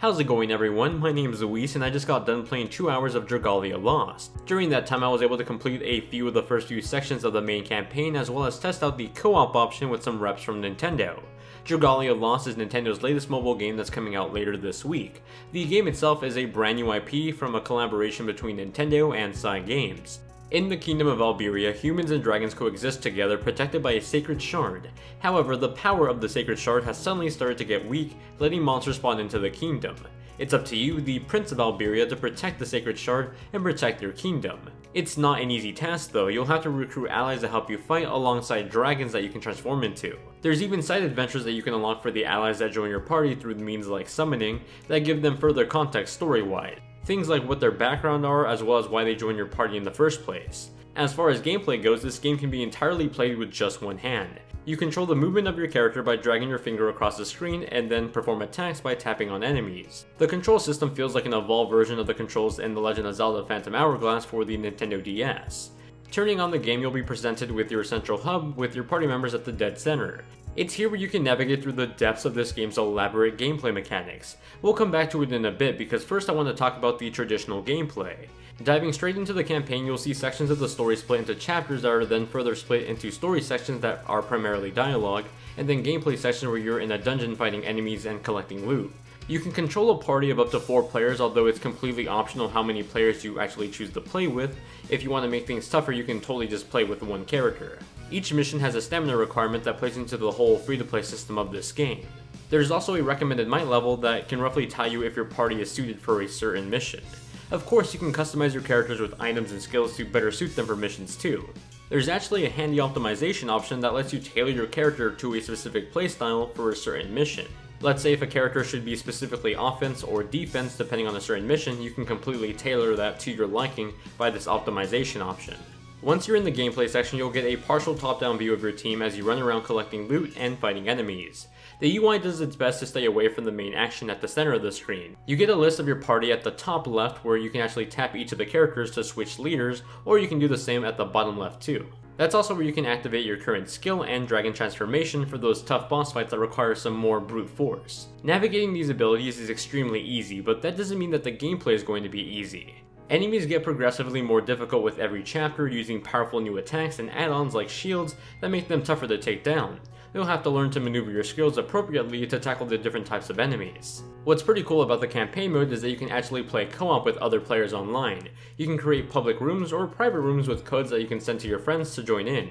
How's it going everyone? My name is Luis and I just got done playing 2 hours of Dragalia Lost. During that time I was able to complete a few of the first few sections of the main campaign as well as test out the co-op option with some reps from Nintendo. Dragalia Lost is Nintendo's latest mobile game that's coming out later this week. The game itself is a brand new IP from a collaboration between Nintendo and CyGames. In the Kingdom of Alberia, humans and dragons coexist together protected by a sacred shard. However, the power of the sacred shard has suddenly started to get weak, letting monsters spawn into the kingdom. It's up to you, the Prince of Alberia, to protect the sacred shard and protect your kingdom. It's not an easy task though, you'll have to recruit allies to help you fight alongside dragons that you can transform into. There's even side adventures that you can unlock for the allies that join your party through means like summoning that give them further context story-wise. Things like what their background are as well as why they joined your party in the first place. As far as gameplay goes, this game can be entirely played with just one hand. You control the movement of your character by dragging your finger across the screen and then perform attacks by tapping on enemies. The control system feels like an evolved version of the controls in The Legend of Zelda Phantom Hourglass for the Nintendo DS. Turning on the game, you'll be presented with your central hub with your party members at the dead center. It's here where you can navigate through the depths of this game's elaborate gameplay mechanics. We'll come back to it in a bit because first I want to talk about the traditional gameplay. Diving straight into the campaign, you'll see sections of the story split into chapters that are then further split into story sections that are primarily dialogue, and then gameplay sections where you're in a dungeon fighting enemies and collecting loot. You can control a party of up to 4 players, although it's completely optional how many players you actually choose to play with. If you want to make things tougher, you can totally just play with one character. Each mission has a stamina requirement that plays into the whole free-to-play system of this game. There's also a recommended might level that can roughly tell you if your party is suited for a certain mission. Of course, you can customize your characters with items and skills to better suit them for missions too. There's actually a handy optimization option that lets you tailor your character to a specific playstyle for a certain mission. Let's say if a character should be specifically offense or defense depending on a certain mission, you can completely tailor that to your liking by this optimization option. Once you're in the gameplay section, you'll get a partial top-down view of your team as you run around collecting loot and fighting enemies. The UI does its best to stay away from the main action at the center of the screen. You get a list of your party at the top left where you can actually tap each of the characters to switch leaders, or you can do the same at the bottom left too. That's also where you can activate your current skill and dragon transformation for those tough boss fights that require some more brute force. Navigating these abilities is extremely easy, but that doesn't mean that the gameplay is going to be easy. Enemies get progressively more difficult with every chapter using powerful new attacks and add-ons like shields that make them tougher to take down. You'll have to learn to maneuver your skills appropriately to tackle the different types of enemies. What's pretty cool about the campaign mode is that you can actually play co-op with other players online. You can create public rooms or private rooms with codes that you can send to your friends to join in.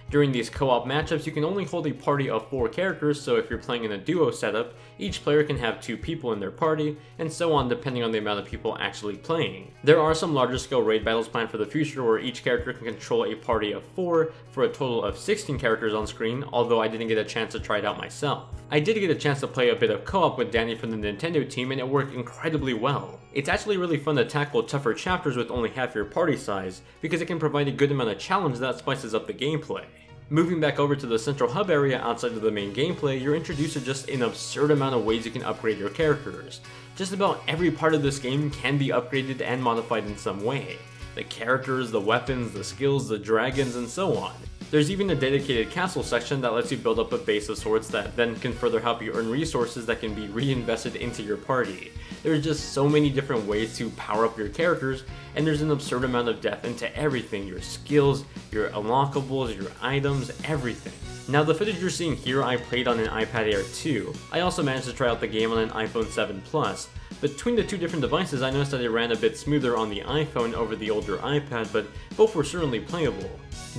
During these co-op matchups, you can only hold a party of 4 characters, so if you're playing in a duo setup, each player can have 2 people in their party, and so on depending on the amount of people actually playing. There are some larger scale raid battles planned for the future where each character can control a party of 4 for a total of 16 characters on screen, although I didn't get a chance to try it out myself. I did get a chance to play a bit of co-op with Danny from the Nintendo team and it worked incredibly well. It's actually really fun to tackle tougher chapters with only half your party size, because it can provide a good amount of challenge that spices up the gameplay. Moving back over to the central hub area outside of the main gameplay, you're introduced to just an absurd amount of ways you can upgrade your characters. Just about every part of this game can be upgraded and modified in some way. The characters, the weapons, the skills, the dragons, and so on. There's even a dedicated castle section that lets you build up a base of sorts that then can further help you earn resources that can be reinvested into your party. There's just so many different ways to power up your characters, and there's an absurd amount of depth into everything, your skills, your unlockables, your items, everything. Now the footage you're seeing here I played on an iPad Air 2. I also managed to try out the game on an iPhone 7 Plus. Between the two different devices I noticed that it ran a bit smoother on the iPhone over the older iPad, but both were certainly playable.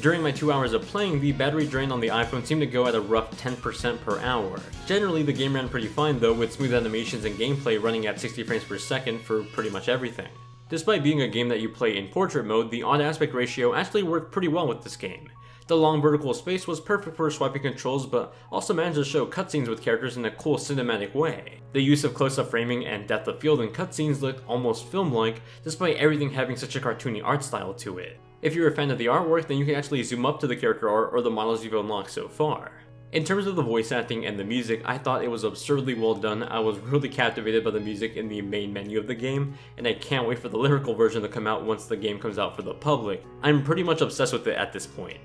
During my 2 hours of playing, the battery drain on the iPhone seemed to go at a rough 10% per hour. Generally the game ran pretty fine though, with smooth animations and gameplay running at 60 frames per second for pretty much everything. Despite being a game that you play in portrait mode, the odd aspect ratio actually worked pretty well with this game. The long vertical space was perfect for swiping controls, but also managed to show cutscenes with characters in a cool cinematic way. The use of close-up framing and depth of field in cutscenes looked almost film-like, despite everything having such a cartoony art style to it. If you're a fan of the artwork, then you can actually zoom up to the character art or the models you've unlocked so far. In terms of the voice acting and the music, I thought it was absurdly well done. I was really captivated by the music in the main menu of the game, and I can't wait for the lyrical version to come out once the game comes out for the public. I'm pretty much obsessed with it at this point.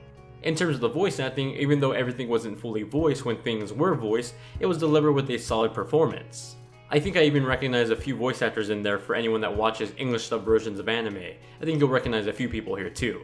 In terms of the voice acting, even though everything wasn't fully voiced when things were voiced, it was delivered with a solid performance. I think I even recognize a few voice actors in there for anyone that watches English dub versions of anime. I think you'll recognize a few people here too.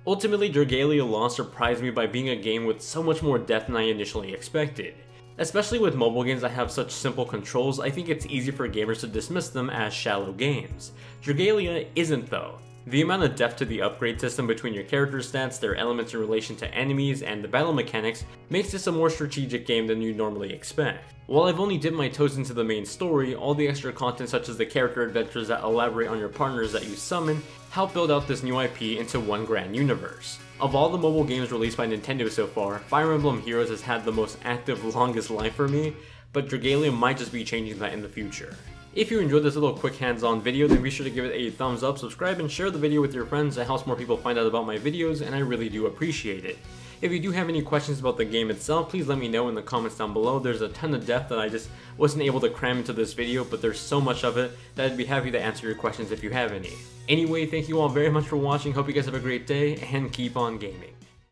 Ultimately, Dragalia Lost surprised me by being a game with so much more depth than I initially expected. Especially with mobile games that have such simple controls, I think it's easy for gamers to dismiss them as shallow games. Dragalia isn't though. The amount of depth to the upgrade system between your character stats, their elements in relation to enemies, and the battle mechanics makes this a more strategic game than you'd normally expect. While I've only dipped my toes into the main story, all the extra content such as the character adventures that elaborate on your partners that you summon help build out this new IP into one grand universe. Of all the mobile games released by Nintendo so far, Fire Emblem Heroes has had the most active, longest life for me, but Dragalia might just be changing that in the future. If you enjoyed this little quick hands-on video, then be sure to give it a thumbs up, subscribe, and share the video with your friends. It helps more people find out about my videos, and I really do appreciate it. If you do have any questions about the game itself, please let me know in the comments down below. There's a ton of depth that I just wasn't able to cram into this video, but there's so much of it that I'd be happy to answer your questions if you have any. Anyway, thank you all very much for watching, hope you guys have a great day, and keep on gaming.